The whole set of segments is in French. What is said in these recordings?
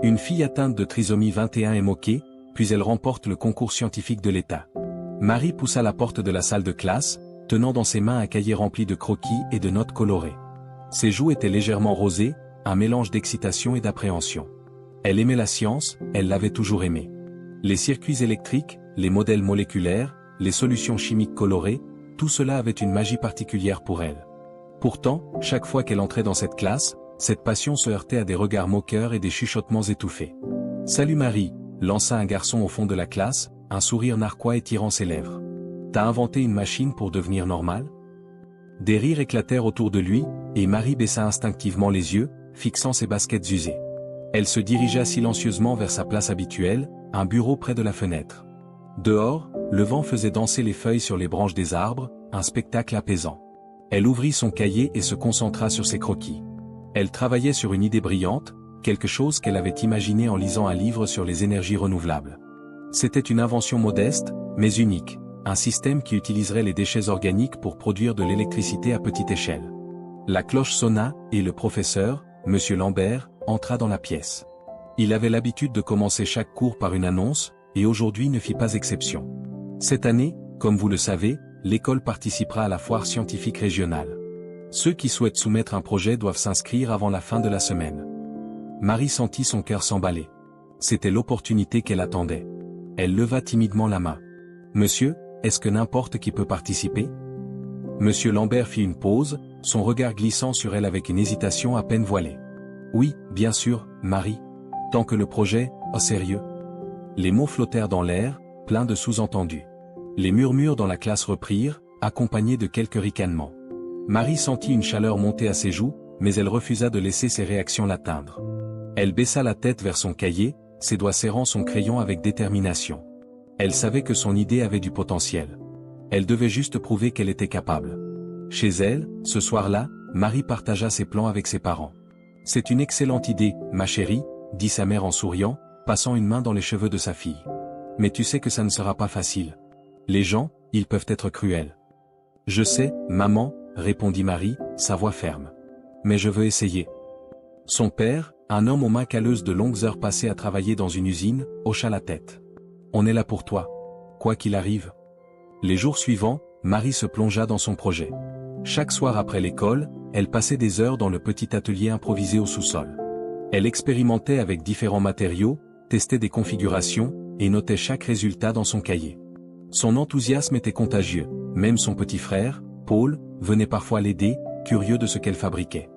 Une fille atteinte de trisomie 21 est moquée, puis elle remporte le concours scientifique de l'État. Marie poussa la porte de la salle de classe, tenant dans ses mains un cahier rempli de croquis et de notes colorées. Ses joues étaient légèrement rosées, un mélange d'excitation et d'appréhension. Elle aimait la science, elle l'avait toujours aimée. Les circuits électriques, les modèles moléculaires, les solutions chimiques colorées, tout cela avait une magie particulière pour elle. Pourtant, chaque fois qu'elle entrait dans cette classe, cette passion se heurtait à des regards moqueurs et des chuchotements étouffés. « Salut Marie !» lança un garçon au fond de la classe, un sourire narquois étirant ses lèvres. « T'as inventé une machine pour devenir normale ?» Des rires éclatèrent autour de lui, et Marie baissa instinctivement les yeux, fixant ses baskets usées. Elle se dirigea silencieusement vers sa place habituelle, un bureau près de la fenêtre. Dehors, le vent faisait danser les feuilles sur les branches des arbres, un spectacle apaisant. Elle ouvrit son cahier et se concentra sur ses croquis. Elle travaillait sur une idée brillante, quelque chose qu'elle avait imaginé en lisant un livre sur les énergies renouvelables. C'était une invention modeste, mais unique, un système qui utiliserait les déchets organiques pour produire de l'électricité à petite échelle. La cloche sonna, et le professeur, Monsieur Lambert, entra dans la pièce. Il avait l'habitude de commencer chaque cours par une annonce, et aujourd'hui ne fit pas exception. Cette année, comme vous le savez, l'école participera à la foire scientifique régionale. Ceux qui souhaitent soumettre un projet doivent s'inscrire avant la fin de la semaine. Marie sentit son cœur s'emballer. C'était l'opportunité qu'elle attendait. Elle leva timidement la main. « Monsieur, est-ce que n'importe qui peut participer ?» Monsieur Lambert fit une pause, son regard glissant sur elle avec une hésitation à peine voilée. « Oui, bien sûr, Marie. Tant que le projet, au sérieux ?» Les mots flottèrent dans l'air, pleins de sous-entendus. Les murmures dans la classe reprirent, accompagnés de quelques ricanements. Marie sentit une chaleur monter à ses joues, mais elle refusa de laisser ses réactions l'atteindre. Elle baissa la tête vers son cahier, ses doigts serrant son crayon avec détermination. Elle savait que son idée avait du potentiel. Elle devait juste prouver qu'elle était capable. Chez elle, ce soir-là, Marie partagea ses plans avec ses parents. « C'est une excellente idée, ma chérie, » dit sa mère en souriant, passant une main dans les cheveux de sa fille. « Mais tu sais que ça ne sera pas facile. Les gens, ils peuvent être cruels. »« Je sais, maman, » répondit Marie, sa voix ferme. « Mais je veux essayer. » Son père, un homme aux mains calleuses de longues heures passées à travailler dans une usine, hocha la tête. « On est là pour toi. Quoi qu'il arrive. » Les jours suivants, Marie se plongea dans son projet. Chaque soir après l'école, elle passait des heures dans le petit atelier improvisé au sous-sol. Elle expérimentait avec différents matériaux, testait des configurations, et notait chaque résultat dans son cahier. Son enthousiasme était contagieux, même son petit frère, Paul, venait parfois l'aider, curieux de ce qu'elle fabriquait.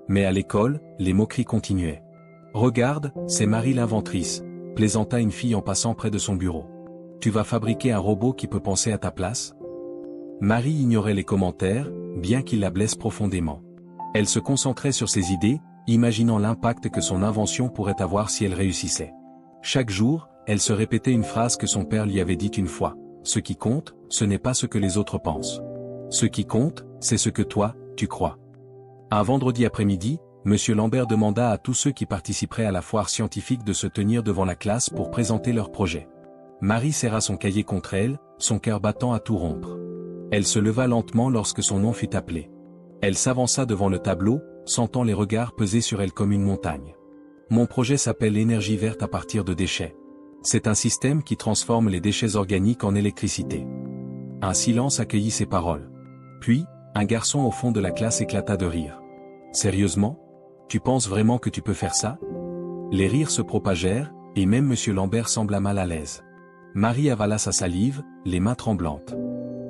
Mais à l'école, les moqueries continuaient. « Regarde, c'est Marie l'inventrice », plaisanta une fille en passant près de son bureau. « Tu vas fabriquer un robot qui peut penser à ta place ?» Marie ignorait les commentaires, bien qu'ils la blessent profondément. Elle se concentrait sur ses idées, imaginant l'impact que son invention pourrait avoir si elle réussissait. Chaque jour, elle se répétait une phrase que son père lui avait dite une fois. « Ce qui compte, ce n'est pas ce que les autres pensent. Ce qui compte, c'est ce que toi, tu crois. » Un vendredi après-midi, Monsieur Lambert demanda à tous ceux qui participeraient à la foire scientifique de se tenir devant la classe pour présenter leur projet. Marie serra son cahier contre elle, son cœur battant à tout rompre. Elle se leva lentement lorsque son nom fut appelé. Elle s'avança devant le tableau, sentant les regards peser sur elle comme une montagne. « Mon projet s'appelle énergie verte à partir de déchets. C'est un système qui transforme les déchets organiques en électricité. » Un silence accueillit ces paroles. Puis, un garçon au fond de la classe éclata de rire. « Sérieusement ? Tu penses vraiment que tu peux faire ça ?» Les rires se propagèrent, et même Monsieur Lambert sembla mal à l'aise. Marie avala sa salive, les mains tremblantes.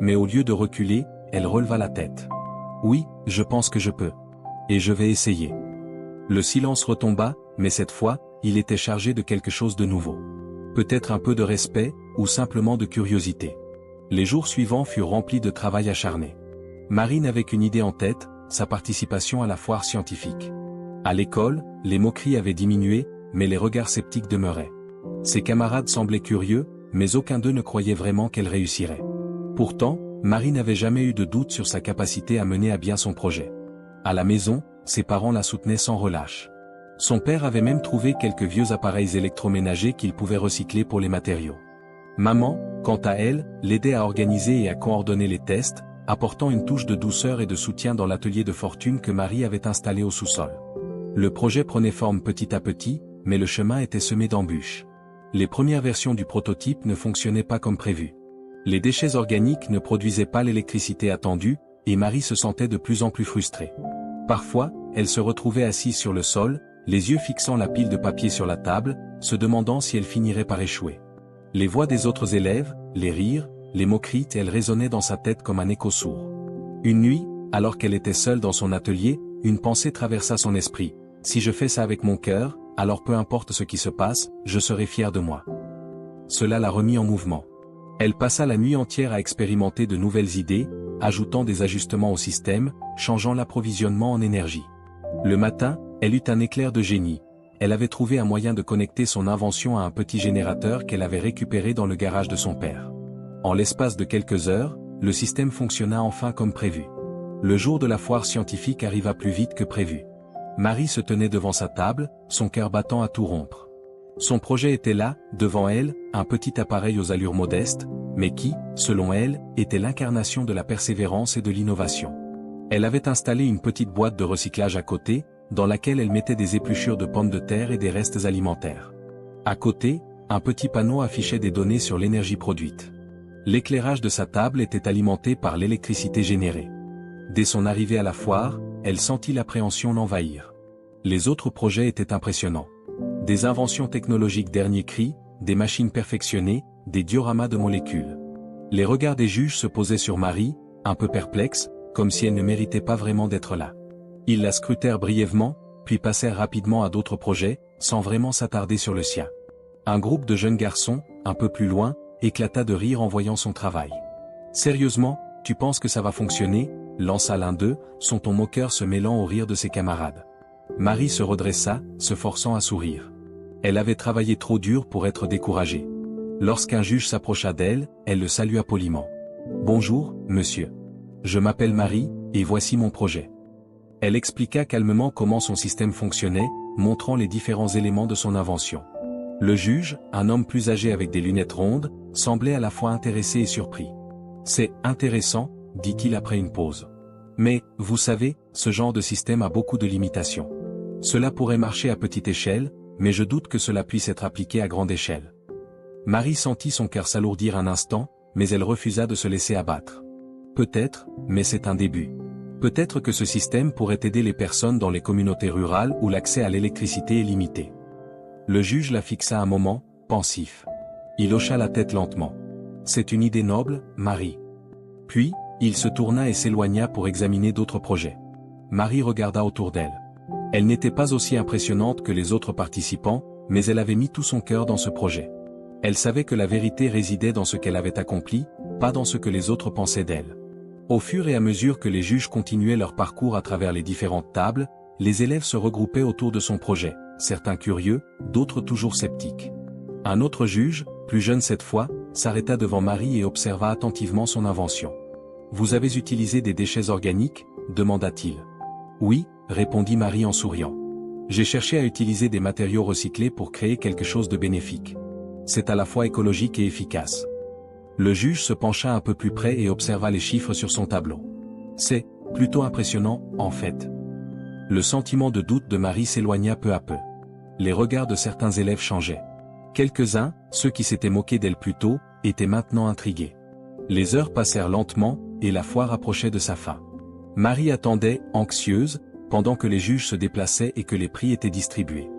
Mais au lieu de reculer, elle releva la tête. « Oui, je pense que je peux. Et je vais essayer. » Le silence retomba, mais cette fois, il était chargé de quelque chose de nouveau. Peut-être un peu de respect, ou simplement de curiosité. Les jours suivants furent remplis de travail acharné. Marie n'avait qu'une idée en tête, sa participation à la foire scientifique. À l'école, les moqueries avaient diminué, mais les regards sceptiques demeuraient. Ses camarades semblaient curieux, mais aucun d'eux ne croyait vraiment qu'elle réussirait. Pourtant, Marie n'avait jamais eu de doute sur sa capacité à mener à bien son projet. À la maison, ses parents la soutenaient sans relâche. Son père avait même trouvé quelques vieux appareils électroménagers qu'il pouvait recycler pour les matériaux. Maman, quant à elle, l'aidait à organiser et à coordonner les tests, apportant une touche de douceur et de soutien dans l'atelier de fortune que Marie avait installé au sous-sol. Le projet prenait forme petit à petit, mais le chemin était semé d'embûches. Les premières versions du prototype ne fonctionnaient pas comme prévu. Les déchets organiques ne produisaient pas l'électricité attendue, et Marie se sentait de plus en plus frustrée. Parfois, elle se retrouvait assise sur le sol, les yeux fixant la pile de papier sur la table, se demandant si elle finirait par échouer. Les voix des autres élèves, les rires, les moqueries, elles résonnaient dans sa tête comme un écho sourd. Une nuit, alors qu'elle était seule dans son atelier, une pensée traversa son esprit. Si je fais ça avec mon cœur, alors peu importe ce qui se passe, je serai fière de moi. Cela la remit en mouvement. Elle passa la nuit entière à expérimenter de nouvelles idées, ajoutant des ajustements au système, changeant l'approvisionnement en énergie. Le matin, elle eut un éclair de génie. Elle avait trouvé un moyen de connecter son invention à un petit générateur qu'elle avait récupéré dans le garage de son père. En l'espace de quelques heures, le système fonctionna enfin comme prévu. Le jour de la foire scientifique arriva plus vite que prévu. Marie se tenait devant sa table, son cœur battant à tout rompre. Son projet était là, devant elle, un petit appareil aux allures modestes, mais qui, selon elle, était l'incarnation de la persévérance et de l'innovation. Elle avait installé une petite boîte de recyclage à côté, dans laquelle elle mettait des épluchures de pommes de terre et des restes alimentaires. À côté, un petit panneau affichait des données sur l'énergie produite. L'éclairage de sa table était alimenté par l'électricité générée. Dès son arrivée à la foire, elle sentit l'appréhension l'envahir. Les autres projets étaient impressionnants. Des inventions technologiques dernier cri, des machines perfectionnées, des dioramas de molécules. Les regards des juges se posaient sur Marie, un peu perplexes, comme si elle ne méritait pas vraiment d'être là. Ils la scrutèrent brièvement, puis passèrent rapidement à d'autres projets, sans vraiment s'attarder sur le sien. Un groupe de jeunes garçons, un peu plus loin, éclata de rire en voyant son travail. « Sérieusement, tu penses que ça va fonctionner ?» lança l'un d'eux, son ton moqueur se mêlant au rire de ses camarades. Marie se redressa, se forçant à sourire. Elle avait travaillé trop dur pour être découragée. Lorsqu'un juge s'approcha d'elle, elle le salua poliment. « Bonjour, monsieur. Je m'appelle Marie, et voici mon projet. » Elle expliqua calmement comment son système fonctionnait, montrant les différents éléments de son invention. Le juge, un homme plus âgé avec des lunettes rondes, semblait à la fois intéressé et surpris. « C'est intéressant, » dit-il après une pause. « Mais, vous savez, ce genre de système a beaucoup de limitations. Cela pourrait marcher à petite échelle, mais je doute que cela puisse être appliqué à grande échelle. » Marie sentit son cœur s'alourdir un instant, mais elle refusa de se laisser abattre. « Peut-être, mais c'est un début. Peut-être que ce système pourrait aider les personnes dans les communautés rurales où l'accès à l'électricité est limité. » Le juge la fixa un moment, pensif. Il hocha la tête lentement. « C'est une idée noble, Marie. » Puis, il se tourna et s'éloigna pour examiner d'autres projets. Marie regarda autour d'elle. Elle n'était pas aussi impressionnante que les autres participants, mais elle avait mis tout son cœur dans ce projet. Elle savait que la vérité résidait dans ce qu'elle avait accompli, pas dans ce que les autres pensaient d'elle. Au fur et à mesure que les juges continuaient leur parcours à travers les différentes tables, les élèves se regroupaient autour de son projet, certains curieux, d'autres toujours sceptiques. Un autre juge, plus jeune cette fois, s'arrêta devant Marie et observa attentivement son invention. « Vous avez utilisé des déchets organiques ?» demanda-t-il. « Oui », répondit Marie en souriant. « J'ai cherché à utiliser des matériaux recyclés pour créer quelque chose de bénéfique. C'est à la fois écologique et efficace. » Le juge se pencha un peu plus près et observa les chiffres sur son tableau. « C'est plutôt impressionnant, en fait. » Le sentiment de doute de Marie s'éloigna peu à peu. Les regards de certains élèves changeaient. Quelques-uns, ceux qui s'étaient moqués d'elle plus tôt, étaient maintenant intrigués. Les heures passèrent lentement, et la foire approchait de sa fin. Marie attendait, anxieuse, pendant que les juges se déplaçaient et que les prix étaient distribués.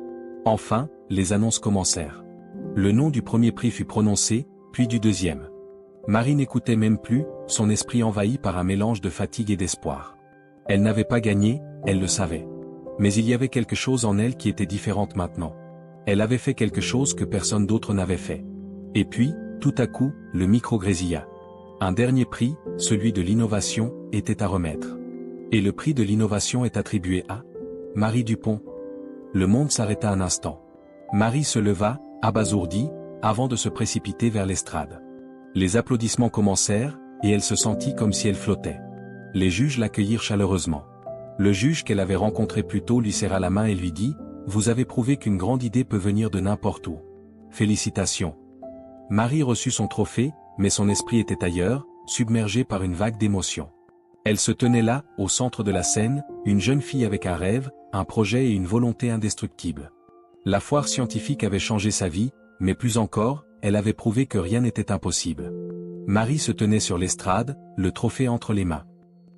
Enfin, les annonces commencèrent. Le nom du premier prix fut prononcé, puis du deuxième. Marie n'écoutait même plus, son esprit envahi par un mélange de fatigue et d'espoir. Elle n'avait pas gagné, elle le savait. Mais il y avait quelque chose en elle qui était différente maintenant. Elle avait fait quelque chose que personne d'autre n'avait fait. Et puis, tout à coup, le micro grésilla. Un dernier prix, celui de l'innovation, était à remettre. Et le prix de l'innovation est attribué à Marie Dupont. Le monde s'arrêta un instant. Marie se leva, abasourdie, avant de se précipiter vers l'estrade. Les applaudissements commencèrent, et elle se sentit comme si elle flottait. Les juges l'accueillirent chaleureusement. Le juge qu'elle avait rencontré plus tôt lui serra la main et lui dit « Vous avez prouvé qu'une grande idée peut venir de n'importe où. Félicitations. » Marie reçut son trophée, mais son esprit était ailleurs, submergé par une vague d'émotions. Elle se tenait là, au centre de la scène, une jeune fille avec un rêve, un projet et une volonté indestructible. La foire scientifique avait changé sa vie, mais plus encore, elle avait prouvé que rien n'était impossible. Marie se tenait sur l'estrade, le trophée entre les mains.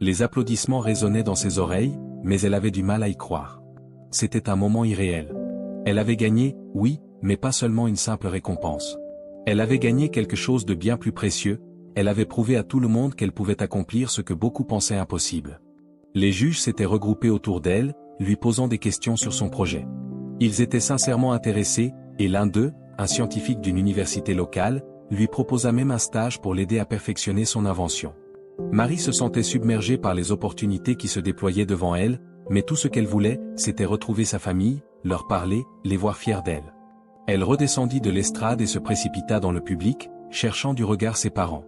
Les applaudissements résonnaient dans ses oreilles, mais elle avait du mal à y croire. C'était un moment irréel. Elle avait gagné, oui, mais pas seulement une simple récompense. Elle avait gagné quelque chose de bien plus précieux, elle avait prouvé à tout le monde qu'elle pouvait accomplir ce que beaucoup pensaient impossible. Les juges s'étaient regroupés autour d'elle, lui posant des questions sur son projet. Ils étaient sincèrement intéressés, et l'un d'eux, un scientifique d'une université locale, lui proposa même un stage pour l'aider à perfectionner son invention. Marie se sentait submergée par les opportunités qui se déployaient devant elle, mais tout ce qu'elle voulait, c'était retrouver sa famille, leur parler, les voir fiers d'elle. Elle redescendit de l'estrade et se précipita dans le public, cherchant du regard ses parents.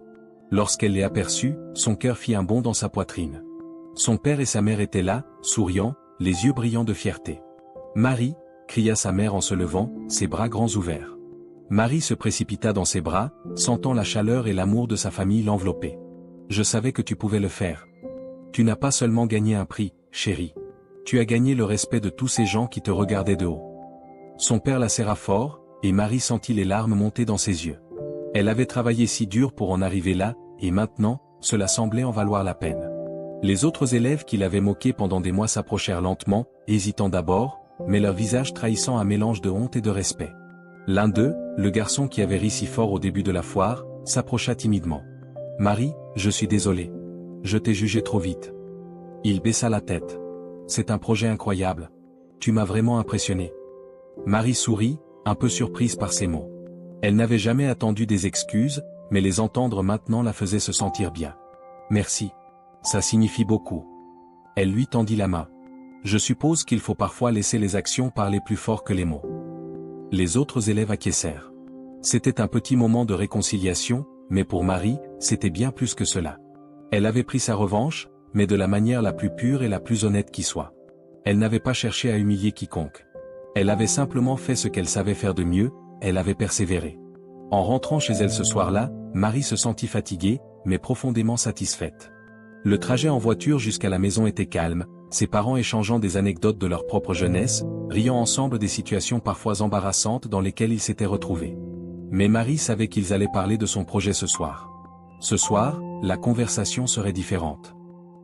Lorsqu'elle les aperçut, son cœur fit un bond dans sa poitrine. Son père et sa mère étaient là, souriants, les yeux brillants de fierté. « Marie !» cria sa mère en se levant, ses bras grands ouverts. Marie se précipita dans ses bras, sentant la chaleur et l'amour de sa famille l'envelopper. « Je savais que tu pouvais le faire. Tu n'as pas seulement gagné un prix, chérie. Tu as gagné le respect de tous ces gens qui te regardaient de haut. » Son père la serra fort, et Marie sentit les larmes monter dans ses yeux. Elle avait travaillé si dur pour en arriver là, et maintenant, cela semblait en valoir la peine. Les autres élèves qui l'avaient moquée pendant des mois s'approchèrent lentement, hésitant d'abord, mais leur visage trahissant un mélange de honte et de respect. L'un d'eux, le garçon qui avait ri si fort au début de la foire, s'approcha timidement. « Marie, je suis désolé. Je t'ai jugé trop vite. » Il baissa la tête. « C'est un projet incroyable. Tu m'as vraiment impressionné. » Marie sourit, un peu surprise par ces mots. Elle n'avait jamais attendu des excuses, mais les entendre maintenant la faisaient se sentir bien. « Merci. Ça signifie beaucoup. » Elle lui tendit la main. « Je suppose qu'il faut parfois laisser les actions parler plus fort que les mots. » Les autres élèves acquiescèrent. C'était un petit moment de réconciliation, mais pour Marie, c'était bien plus que cela. Elle avait pris sa revanche, mais de la manière la plus pure et la plus honnête qui soit. Elle n'avait pas cherché à humilier quiconque. Elle avait simplement fait ce qu'elle savait faire de mieux, elle avait persévéré. En rentrant chez elle ce soir-là, Marie se sentit fatiguée, mais profondément satisfaite. Le trajet en voiture jusqu'à la maison était calme, ses parents échangeant des anecdotes de leur propre jeunesse, riant ensemble des situations parfois embarrassantes dans lesquelles ils s'étaient retrouvés. Mais Marie savait qu'ils allaient parler de son projet ce soir. Ce soir, la conversation serait différente.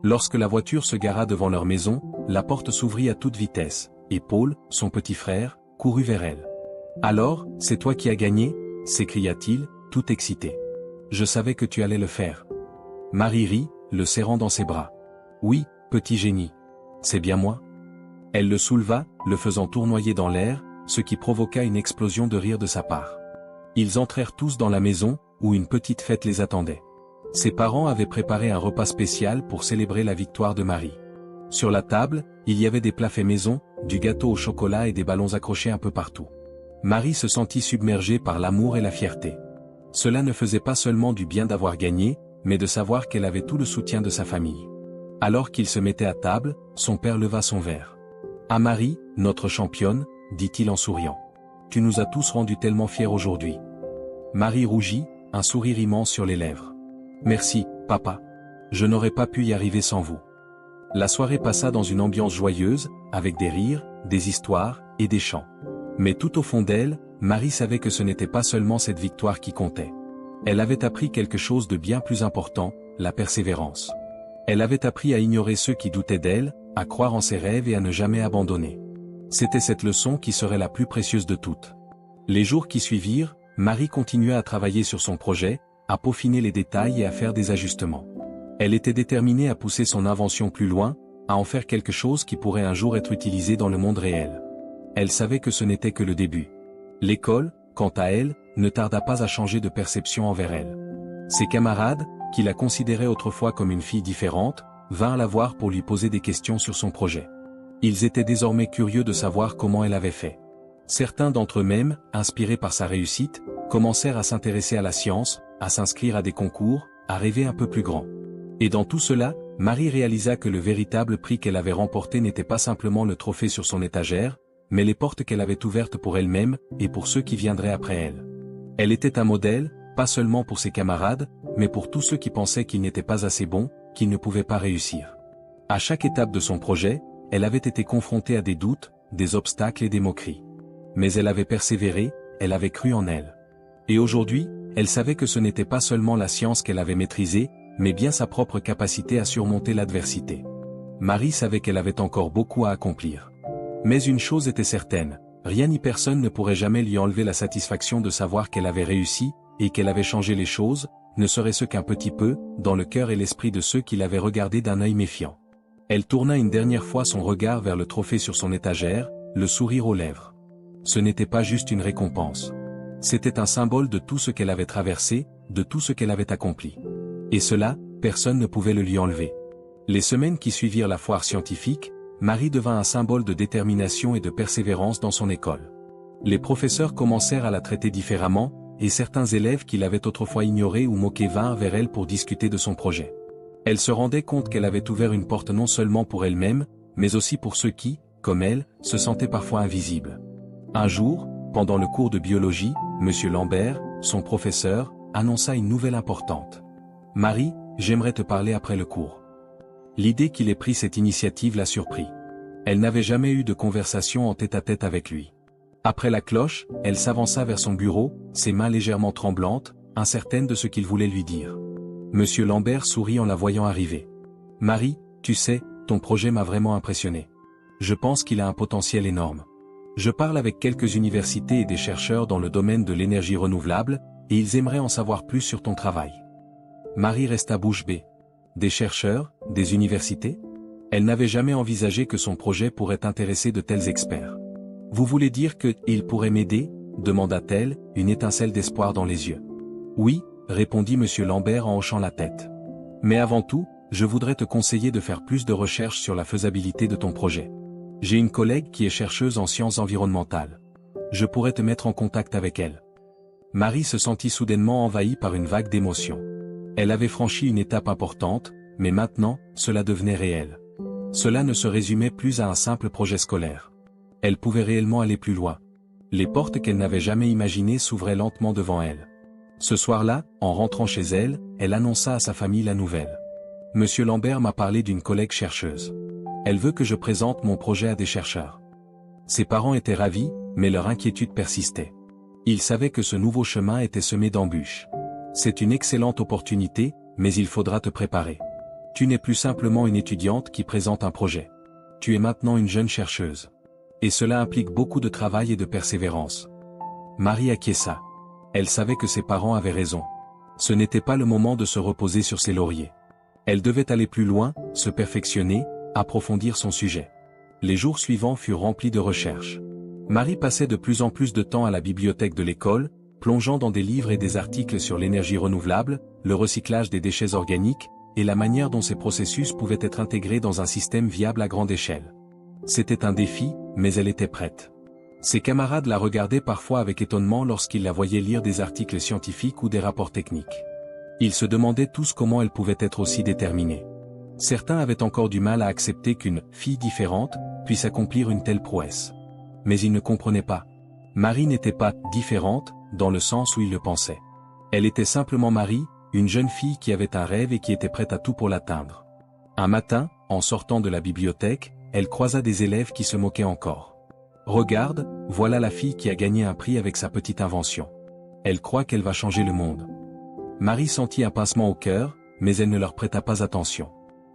Lorsque la voiture se gara devant leur maison, la porte s'ouvrit à toute vitesse, et Paul, son petit frère, courut vers elle. « Alors, c'est toi qui as gagné ?» s'écria-t-il, tout excité. « Je savais que tu allais le faire. » Marie rit, le serrant dans ses bras. « Oui, petit génie. C'est bien moi. » Elle le souleva, le faisant tournoyer dans l'air, ce qui provoqua une explosion de rire de sa part. Ils entrèrent tous dans la maison, où une petite fête les attendait. Ses parents avaient préparé un repas spécial pour célébrer la victoire de Marie. Sur la table, il y avait des plats faits maison, du gâteau au chocolat et des ballons accrochés un peu partout. Marie se sentit submergée par l'amour et la fierté. Cela ne faisait pas seulement du bien d'avoir gagné, mais de savoir qu'elle avait tout le soutien de sa famille. Alors qu'ils se mettaient à table, son père leva son verre. « À Marie, notre championne, » dit-il en souriant. « Tu nous as tous rendus tellement fiers aujourd'hui. » Marie rougit, un sourire immense sur les lèvres. « Merci, papa. Je n'aurais pas pu y arriver sans vous. » La soirée passa dans une ambiance joyeuse, avec des rires, des histoires, et des chants. Mais tout au fond d'elle, Marie savait que ce n'était pas seulement cette victoire qui comptait. Elle avait appris quelque chose de bien plus important, la persévérance. Elle avait appris à ignorer ceux qui doutaient d'elle, à croire en ses rêves et à ne jamais abandonner. C'était cette leçon qui serait la plus précieuse de toutes. Les jours qui suivirent, Marie continua à travailler sur son projet, à peaufiner les détails et à faire des ajustements. Elle était déterminée à pousser son invention plus loin, à en faire quelque chose qui pourrait un jour être utilisé dans le monde réel. Elle savait que ce n'était que le début. L'école, quant à elle, ne tarda pas à changer de perception envers elle. Ses camarades, qui la considéraient autrefois comme une fille différente, vinrent la voir pour lui poser des questions sur son projet. Ils étaient désormais curieux de savoir comment elle avait fait. Certains d'entre eux même, inspirés par sa réussite, commencèrent à s'intéresser à la science, à s'inscrire à des concours, à rêver un peu plus grand. Et dans tout cela, Marie réalisa que le véritable prix qu'elle avait remporté n'était pas simplement le trophée sur son étagère, mais les portes qu'elle avait ouvertes pour elle-même, et pour ceux qui viendraient après elle. Elle était un modèle, pas seulement pour ses camarades, mais pour tous ceux qui pensaient qu'ils n'étaient pas assez bons, qu'ils ne pouvaient pas réussir. À chaque étape de son projet, elle avait été confrontée à des doutes, des obstacles et des moqueries. Mais elle avait persévéré, elle avait cru en elle. Et aujourd'hui, elle savait que ce n'était pas seulement la science qu'elle avait maîtrisée, mais bien sa propre capacité à surmonter l'adversité. Marie savait qu'elle avait encore beaucoup à accomplir. Mais une chose était certaine, rien ni personne ne pourrait jamais lui enlever la satisfaction de savoir qu'elle avait réussi, et qu'elle avait changé les choses, ne serait-ce qu'un petit peu, dans le cœur et l'esprit de ceux qui l'avaient regardée d'un œil méfiant. Elle tourna une dernière fois son regard vers le trophée sur son étagère, le sourire aux lèvres. Ce n'était pas juste une récompense. C'était un symbole de tout ce qu'elle avait traversé, de tout ce qu'elle avait accompli. Et cela, personne ne pouvait le lui enlever. Les semaines qui suivirent la foire scientifique, Marie devint un symbole de détermination et de persévérance dans son école. Les professeurs commencèrent à la traiter différemment, et certains élèves qui l'avaient autrefois ignorée ou moquée vinrent vers elle pour discuter de son projet. Elle se rendait compte qu'elle avait ouvert une porte non seulement pour elle-même, mais aussi pour ceux qui, comme elle, se sentaient parfois invisibles. Un jour, pendant le cours de biologie, M. Lambert, son professeur, annonça une nouvelle importante. « Marie, j'aimerais te parler après le cours. » L'idée qu'il ait pris cette initiative la surprit. Elle n'avait jamais eu de conversation en tête-à-tête avec lui. Après la cloche, elle s'avança vers son bureau, ses mains légèrement tremblantes, incertaine de ce qu'il voulait lui dire. Monsieur Lambert sourit en la voyant arriver. « Marie, tu sais, ton projet m'a vraiment impressionné. Je pense qu'il a un potentiel énorme. Je parle avec quelques universités et des chercheurs dans le domaine de l'énergie renouvelable, et ils aimeraient en savoir plus sur ton travail. » Marie resta bouche bée. Des chercheurs, des universités? Elle n'avait jamais envisagé que son projet pourrait intéresser de tels experts. « Vous voulez dire que, ils pourraient m'aider » demanda-t-elle, une étincelle d'espoir dans les yeux. « Oui » répondit M. Lambert en hochant la tête. « Mais avant tout, je voudrais te conseiller de faire plus de recherches sur la faisabilité de ton projet. J'ai une collègue qui est chercheuse en sciences environnementales. Je pourrais te mettre en contact avec elle. » Marie se sentit soudainement envahie par une vague d'émotions. Elle avait franchi une étape importante, mais maintenant, cela devenait réel. Cela ne se résumait plus à un simple projet scolaire. Elle pouvait réellement aller plus loin. Les portes qu'elle n'avait jamais imaginées s'ouvraient lentement devant elle. Ce soir-là, en rentrant chez elle, elle annonça à sa famille la nouvelle. « Monsieur Lambert m'a parlé d'une collègue chercheuse. Elle veut que je présente mon projet à des chercheurs. » Ses parents étaient ravis, mais leur inquiétude persistait. Ils savaient que ce nouveau chemin était semé d'embûches. « C'est une excellente opportunité, mais il faudra te préparer. Tu n'es plus simplement une étudiante qui présente un projet. Tu es maintenant une jeune chercheuse. Et cela implique beaucoup de travail et de persévérance. » Marie acquiesça. Elle savait que ses parents avaient raison. Ce n'était pas le moment de se reposer sur ses lauriers. Elle devait aller plus loin, se perfectionner, approfondir son sujet. Les jours suivants furent remplis de recherches. Marie passait de plus en plus de temps à la bibliothèque de l'école, plongeant dans des livres et des articles sur l'énergie renouvelable, le recyclage des déchets organiques, et la manière dont ces processus pouvaient être intégrés dans un système viable à grande échelle. C'était un défi, mais elle était prête. Ses camarades la regardaient parfois avec étonnement lorsqu'ils la voyaient lire des articles scientifiques ou des rapports techniques. Ils se demandaient tous comment elle pouvait être aussi déterminée. Certains avaient encore du mal à accepter qu'une fille différente puisse accomplir une telle prouesse. Mais ils ne comprenaient pas. Marie n'était pas différente, dans le sens où ils le pensaient. Elle était simplement Marie, une jeune fille qui avait un rêve et qui était prête à tout pour l'atteindre. Un matin, en sortant de la bibliothèque, elle croisa des élèves qui se moquaient encore. « Regarde, voilà la fille qui a gagné un prix avec sa petite invention. Elle croit qu'elle va changer le monde. » Marie sentit un pincement au cœur, mais elle ne leur prêta pas attention.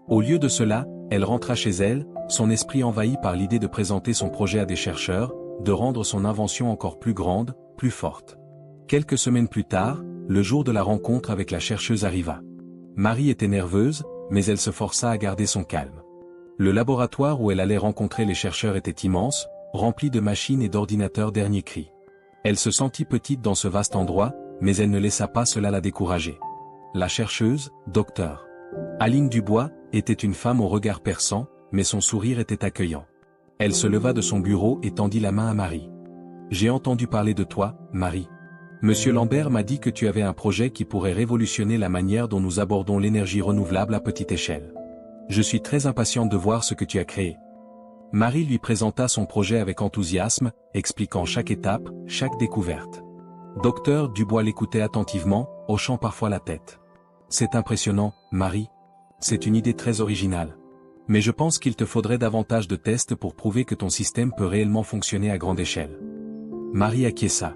Au lieu de cela, elle rentra chez elle, son esprit envahi par l'idée de présenter son projet à des chercheurs, de rendre son invention encore plus grande, plus forte. Quelques semaines plus tard, le jour de la rencontre avec la chercheuse arriva. Marie était nerveuse, mais elle se força à garder son calme. Le laboratoire où elle allait rencontrer les chercheurs était immense, rempli de machines et d'ordinateurs dernier cri. Elle se sentit petite dans ce vaste endroit, mais elle ne laissa pas cela la décourager. La chercheuse, Dr. Aline Dubois, était une femme au regard perçant, mais son sourire était accueillant. Elle se leva de son bureau et tendit la main à Marie. « J'ai entendu parler de toi, Marie. Monsieur Lambert m'a dit que tu avais un projet qui pourrait révolutionner la manière dont nous abordons l'énergie renouvelable à petite échelle. Je suis très impatiente de voir ce que tu as créé. » Marie lui présenta son projet avec enthousiasme, expliquant chaque étape, chaque découverte. Docteur Dubois l'écoutait attentivement, hochant parfois la tête. « C'est impressionnant, Marie. C'est une idée très originale. Mais je pense qu'il te faudrait davantage de tests pour prouver que ton système peut réellement fonctionner à grande échelle. » Marie acquiesça.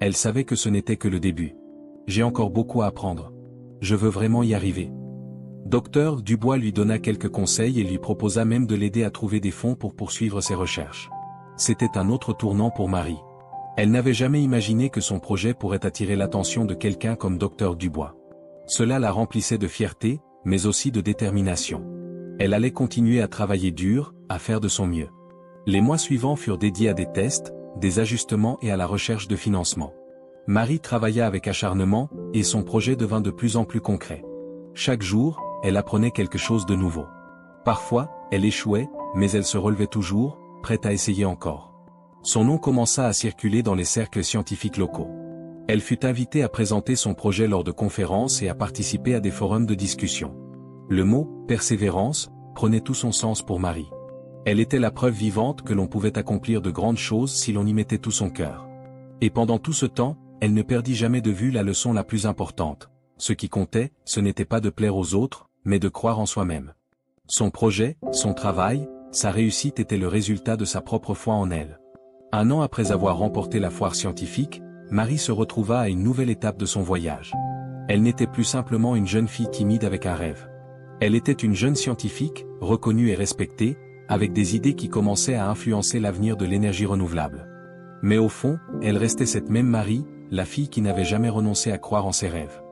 Elle savait que ce n'était que le début. J'ai encore beaucoup à apprendre. Je veux vraiment y arriver. Dr Dubois lui donna quelques conseils et lui proposa même de l'aider à trouver des fonds pour poursuivre ses recherches. C'était un autre tournant pour Marie. Elle n'avait jamais imaginé que son projet pourrait attirer l'attention de quelqu'un comme Dr Dubois. Cela la remplissait de fierté, mais aussi de détermination. Elle allait continuer à travailler dur, à faire de son mieux. Les mois suivants furent dédiés à des tests, des ajustements et à la recherche de financement. Marie travailla avec acharnement, et son projet devint de plus en plus concret. Chaque jour, elle apprenait quelque chose de nouveau. Parfois, elle échouait, mais elle se relevait toujours, prête à essayer encore. Son nom commença à circuler dans les cercles scientifiques locaux. Elle fut invitée à présenter son projet lors de conférences et à participer à des forums de discussion. Le mot « persévérance » prenait tout son sens pour Marie. Elle était la preuve vivante que l'on pouvait accomplir de grandes choses si l'on y mettait tout son cœur. Et pendant tout ce temps, elle ne perdit jamais de vue la leçon la plus importante. Ce qui comptait, ce n'était pas de plaire aux autres, mais de croire en soi-même. Son projet, son travail, sa réussite étaient le résultat de sa propre foi en elle. Un an après avoir remporté la foire scientifique, Marie se retrouva à une nouvelle étape de son voyage. Elle n'était plus simplement une jeune fille timide avec un rêve. Elle était une jeune scientifique, reconnue et respectée, avec des idées qui commençaient à influencer l'avenir de l'énergie renouvelable. Mais au fond, elle restait cette même Marie, la fille qui n'avait jamais renoncé à croire en ses rêves.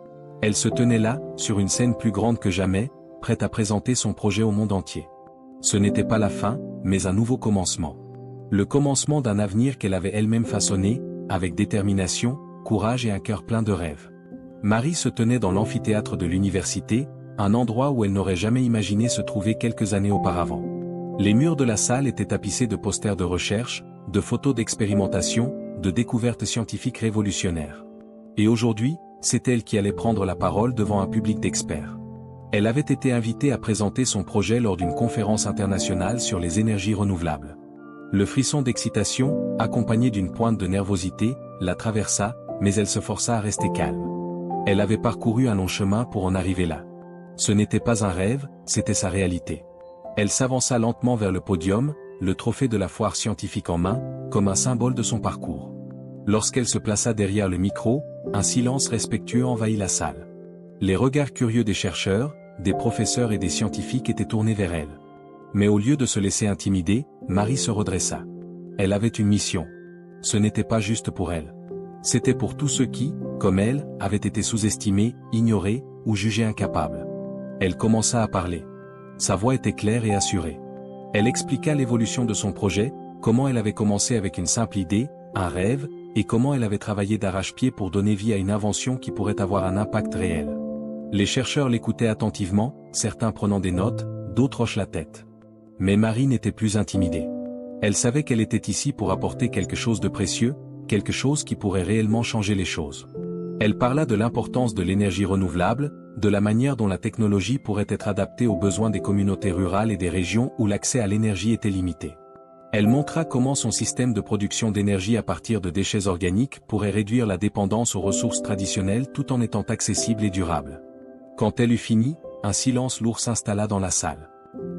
Elle se tenait là, sur une scène plus grande que jamais, prête à présenter son projet au monde entier. Ce n'était pas la fin, mais un nouveau commencement. Le commencement d'un avenir qu'elle avait elle-même façonné, avec détermination, courage et un cœur plein de rêves. Marie se tenait dans l'amphithéâtre de l'université, un endroit où elle n'aurait jamais imaginé se trouver quelques années auparavant. Les murs de la salle étaient tapissés de posters de recherche, de photos d'expérimentation, de découvertes scientifiques révolutionnaires. Et aujourd'hui, c'est elle qui allait prendre la parole devant un public d'experts. Elle avait été invitée à présenter son projet lors d'une conférence internationale sur les énergies renouvelables. Le frisson d'excitation, accompagné d'une pointe de nervosité, la traversa, mais elle se força à rester calme. Elle avait parcouru un long chemin pour en arriver là. Ce n'était pas un rêve, c'était sa réalité. Elle s'avança lentement vers le podium, le trophée de la foire scientifique en main, comme un symbole de son parcours. Lorsqu'elle se plaça derrière le micro, un silence respectueux envahit la salle. Les regards curieux des chercheurs, des professeurs et des scientifiques étaient tournés vers elle. Mais au lieu de se laisser intimider, Marie se redressa. Elle avait une mission. Ce n'était pas juste pour elle. C'était pour tous ceux qui, comme elle, avaient été sous-estimés, ignorés, ou jugés incapables. Elle commença à parler. Sa voix était claire et assurée. Elle expliqua l'évolution de son projet, comment elle avait commencé avec une simple idée, un rêve, et comment elle avait travaillé d'arrache-pied pour donner vie à une invention qui pourrait avoir un impact réel. Les chercheurs l'écoutaient attentivement, certains prenant des notes, d'autres hochent la tête. Mais Marie n'était plus intimidée. Elle savait qu'elle était ici pour apporter quelque chose de précieux, quelque chose qui pourrait réellement changer les choses. Elle parla de l'importance de l'énergie renouvelable, de la manière dont la technologie pourrait être adaptée aux besoins des communautés rurales et des régions où l'accès à l'énergie était limité. Elle montra comment son système de production d'énergie à partir de déchets organiques pourrait réduire la dépendance aux ressources traditionnelles tout en étant accessible et durable. Quand elle eut fini, un silence lourd s'installa dans la salle.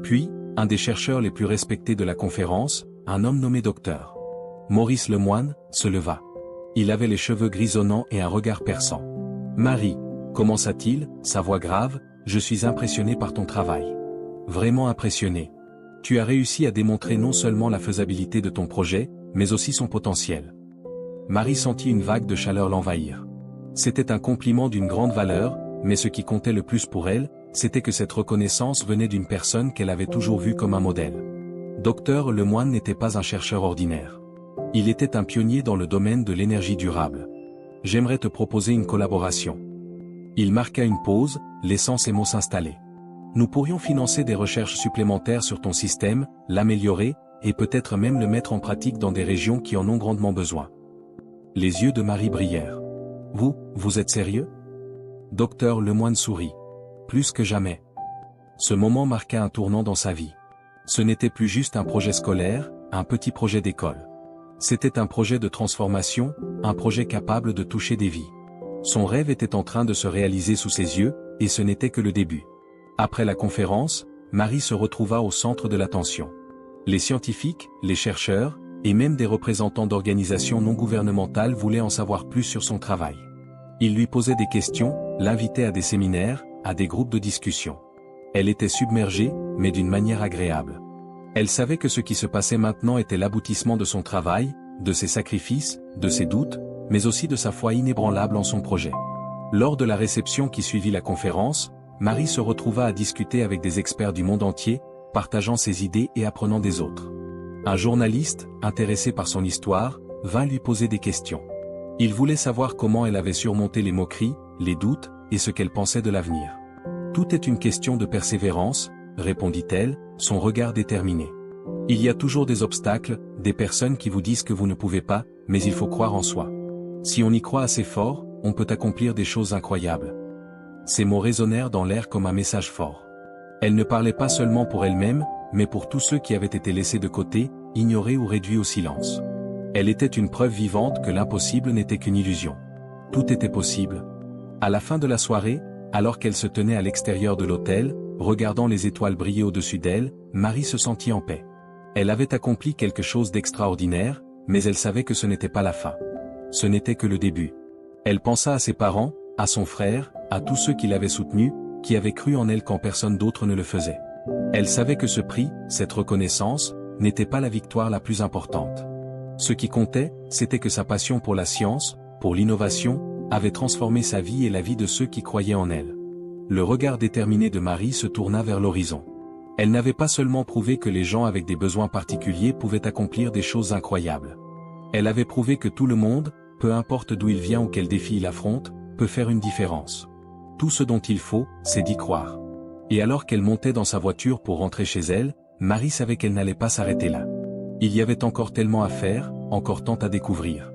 Puis, un des chercheurs les plus respectés de la conférence, un homme nommé Dr Maurice Lemoine, se leva. Il avait les cheveux grisonnants et un regard perçant. « Marie, commença-t-il, sa voix grave, je suis impressionné par ton travail. Vraiment impressionné. Tu as réussi à démontrer non seulement la faisabilité de ton projet, mais aussi son potentiel. » Marie sentit une vague de chaleur l'envahir. C'était un compliment d'une grande valeur, mais ce qui comptait le plus pour elle, c'était que cette reconnaissance venait d'une personne qu'elle avait toujours vue comme un modèle. Dr Lemoine n'était pas un chercheur ordinaire. Il était un pionnier dans le domaine de l'énergie durable. « J'aimerais te proposer une collaboration. » Il marqua une pause, laissant ses mots s'installer. « Nous pourrions financer des recherches supplémentaires sur ton système, l'améliorer, et peut-être même le mettre en pratique dans des régions qui en ont grandement besoin. » Les yeux de Marie brillèrent. « Vous êtes sérieux ?» Dr Lemoine sourit. « Plus que jamais. » Ce moment marqua un tournant dans sa vie. Ce n'était plus juste un projet scolaire, un petit projet d'école. C'était un projet de transformation, un projet capable de toucher des vies. Son rêve était en train de se réaliser sous ses yeux, et ce n'était que le début. Après la conférence, Marie se retrouva au centre de l'attention. Les scientifiques, les chercheurs, et même des représentants d'organisations non gouvernementales voulaient en savoir plus sur son travail. Ils lui posaient des questions, l'invitaient à des séminaires, à des groupes de discussion. Elle était submergée, mais d'une manière agréable. Elle savait que ce qui se passait maintenant était l'aboutissement de son travail, de ses sacrifices, de ses doutes, mais aussi de sa foi inébranlable en son projet. Lors de la réception qui suivit la conférence, Marie se retrouva à discuter avec des experts du monde entier, partageant ses idées et apprenant des autres. Un journaliste, intéressé par son histoire, vint lui poser des questions. Il voulait savoir comment elle avait surmonté les moqueries, les doutes, et ce qu'elle pensait de l'avenir. Tout est une question de persévérance, répondit-elle, son regard déterminé. Il y a toujours des obstacles, des personnes qui vous disent que vous ne pouvez pas, mais il faut croire en soi. Si on y croit assez fort, on peut accomplir des choses incroyables. Ces mots résonnèrent dans l'air comme un message fort. Elle ne parlait pas seulement pour elle-même, mais pour tous ceux qui avaient été laissés de côté, ignorés ou réduits au silence. Elle était une preuve vivante que l'impossible n'était qu'une illusion. Tout était possible. À la fin de la soirée, alors qu'elle se tenait à l'extérieur de l'hôtel, regardant les étoiles briller au-dessus d'elle, Marie se sentit en paix. Elle avait accompli quelque chose d'extraordinaire, mais elle savait que ce n'était pas la fin. Ce n'était que le début. Elle pensa à ses parents, à son frère, à tous ceux qui l'avaient soutenue, qui avaient cru en elle quand personne d'autre ne le faisait. Elle savait que ce prix, cette reconnaissance, n'était pas la victoire la plus importante. Ce qui comptait, c'était que sa passion pour la science, pour l'innovation, avait transformé sa vie et la vie de ceux qui croyaient en elle. Le regard déterminé de Marie se tourna vers l'horizon. Elle n'avait pas seulement prouvé que les gens avec des besoins particuliers pouvaient accomplir des choses incroyables. Elle avait prouvé que tout le monde, peu importe d'où il vient ou quel défi il affronte, peut faire une différence. Tout ce dont il faut, c'est d'y croire. Et alors qu'elle montait dans sa voiture pour rentrer chez elle, Marie savait qu'elle n'allait pas s'arrêter là. Il y avait encore tellement à faire, encore tant à découvrir.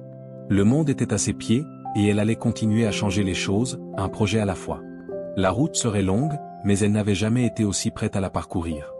Le monde était à ses pieds, et elle allait continuer à changer les choses, un projet à la fois. La route serait longue, mais elle n'avait jamais été aussi prête à la parcourir.